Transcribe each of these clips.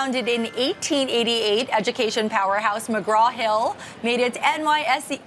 Founded in 1888, education powerhouse McGraw-Hill made its NYSE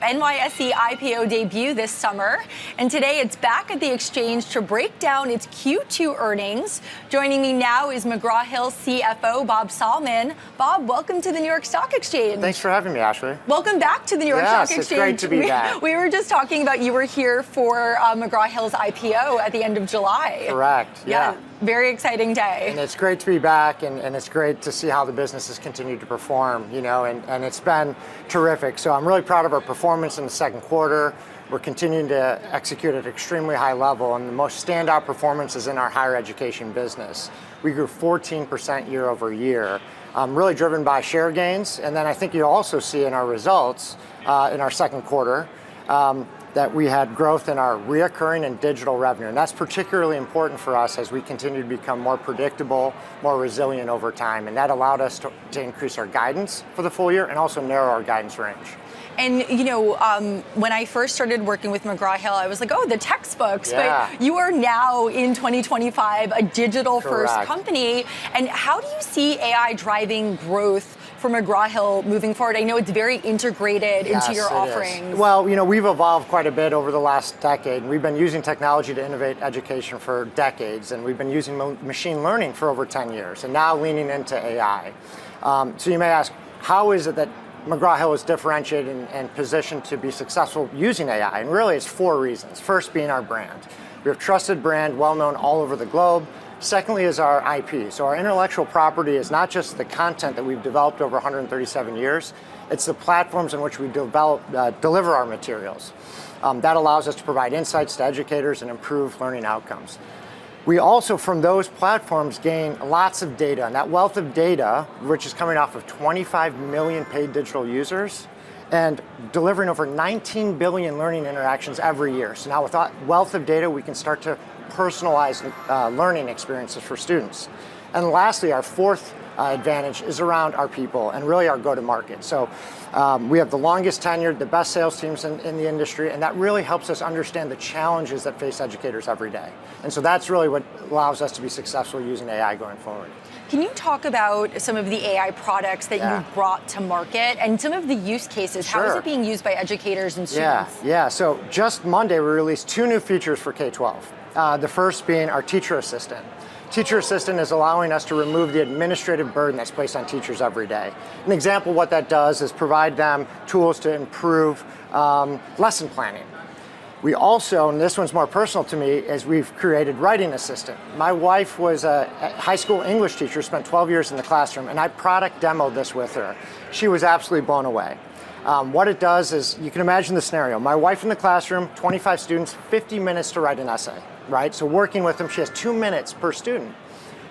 IPO debut this summer. And today it's back at the exchange to break down its Q2 earnings. Joining me now is McGraw-Hill CFO Bob Salmon. Bob, welcome to the New York Stock Exchange. Thanks for having me, Ashley. Welcome back to the New York Stock Exchange. Yes, it's great to be back. We were just talking about you were here for McGraw-Hill's IPO at the end of July. Correct, yeah. Very exciting day. And it's great to be back, and it's great to see how the business has continued to perform, and it's been terrific. So I'm really proud of our performance in the second quarter. We're continuing to execute at an extremely high level, and the most standout performance is in our higher education business. We grew 14% year over year, really driven by share gains. And then I think you also see in our results in our second quarter that we had growth in our reoccurring and digital revenue. And that's particularly important for us as we continue to become more predictable, more resilient over time. And that allowed us to increase our guidance for the full year and also narrow our guidance range. And when I first started working with McGraw-Hill, I was like, oh, the textbooks. Yeah. But you are now in 2025 a digital-first Correct. company. And how do you see AI driving growth for McGraw-Hill moving forward? I know it's very integrated into your offerings. Well, we've evolved quite a bit over the last decade. We've been using technology to innovate education for decades, and we've been using machine learning for over 10 years, and now leaning into AI. So you may ask, how is it that McGraw-Hill is differentiated and positioned to be successful using AI? And really it's 4 reasons. First being our brand. We have a trusted brand, well known all over the globe. Secondly is our IP. So our intellectual property is not just the content that we've developed over 137 years, it's the platforms in which we deliver our materials. That allows us to provide insights to educators and improve learning outcomes. We also, from those platforms, gain lots of data, and that wealth of data, which is coming off of 25 million paid digital users, and delivering over 19 billion learning interactions every year. So now with that wealth of data, we can start to personalize learning experiences for students. And lastly, our fourth advantage is around our people and really our go-to-market. So we have the longest tenured, the best sales teams in the industry, and that really helps us understand the challenges that face educators every day. And so that's really what allows us to be successful using AI going forward. Can you talk about some of the AI products that you've brought to market and some of the use cases? Sure. How is it being used by educators and students? Yeah. So just Monday, we released 2 new features for K-12. The first being our teacher assistant. Teacher Assistant is allowing us to remove the administrative burden that's placed on teachers every day. An example of what that does is provide them tools to improve lesson planning. We also, and this one's more personal to me, is we've created Writing Assistant. My wife was a high school English teacher, spent 12 years in the classroom, and I product demoed this with her. She was absolutely blown away. What it does is, you can imagine the scenario. My wife in the classroom, 25 students, 50 minutes to write an essay. Right? So working with them, she has 2 minutes per student.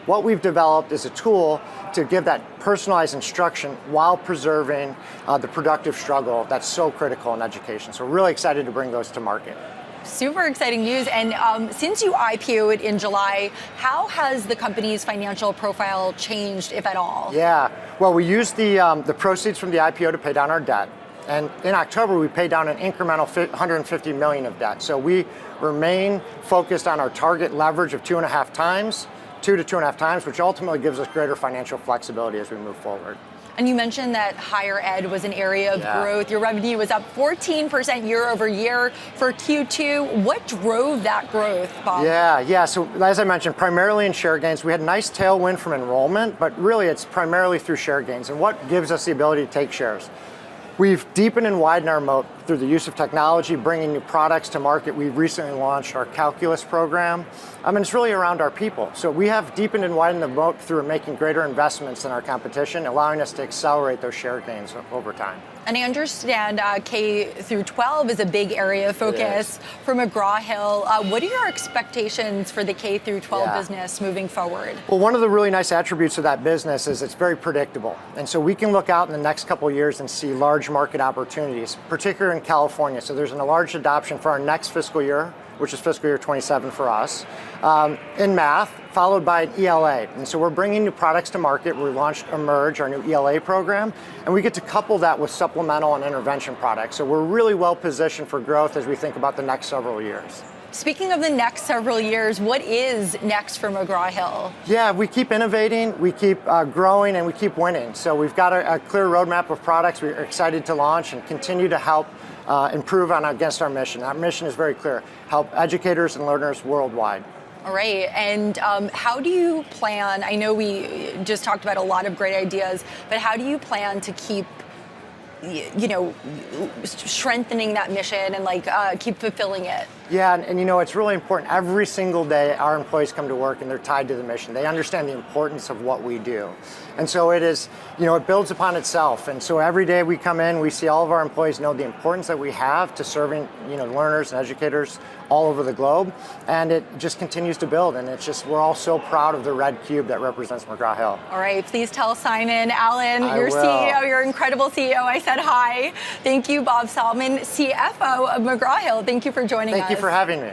What we've developed is a tool to give that personalized instruction while preserving the productive struggle that's so critical in education. So we're really excited to bring those to market. Super exciting news. And since you IPO'd in July, how has the company's financial profile changed, if at all? Yeah, well, we used the proceeds from the IPO to pay down our debt. And in October, we paid down an incremental $150 million of debt. So we remain focused on our target leverage of 2.5 times, 2 to 2.5 times, which ultimately gives us greater financial flexibility as we move forward. And you mentioned that higher ed was an area of growth. Your revenue was up 14% year over year for Q2. What drove that growth, Bob? Yeah. So as I mentioned, primarily in share gains. We had a nice tailwind from enrollment, but really it's primarily through share gains. And what gives us the ability to take shares? We've deepened and widened our moat through the use of technology, bringing new products to market. We've recently launched our calculus program. And it's really around our people. So we have deepened and widened the moat through making greater investments in our competition, allowing us to accelerate those share gains over time. And I understand K through 12 is a big area of focus for McGraw-Hill. What are your expectations for the K through 12 business moving forward? Well, one of the really nice attributes of that business is it's very predictable. And so we can look out in the next couple of years and see large market opportunities, particularly in California. So there's a large adoption for our next fiscal year, which is fiscal year 27 for us, in math, followed by an ELA. And so we're bringing new products to market. We launched Emerge, our new ELA program, and we get to couple that with supplemental and intervention products. So we're really well positioned for growth as we think about the next several years. Speaking of the next several years, what is next for McGraw-Hill? Yeah, we keep innovating, we keep growing, and we keep winning. So we've got a clear roadmap of products we're excited to launch and continue to help improve against our mission. Our mission is very clear: help educators and learners worldwide. All right, and how do you plan, I know we just talked about a lot of great ideas, but how do you plan to keep strengthening that mission and keep fulfilling it? Yeah, and it's really important. Every single day, our employees come to work and they're tied to the mission. They understand the importance of what we do. And so it is, it builds upon itself. And so every day we come in, we see all of our employees know the importance that we have to serving, learners and educators all over the globe. And it just continues to build. And it's just, we're all so proud of the red cube that represents McGraw-Hill. All right, please tell Simon, Alan, your will. CEO, your incredible CEO, I said hi. Thank you, Bob Salmon, CFO of McGraw-Hill. Thank you for joining us. Thank you for having me.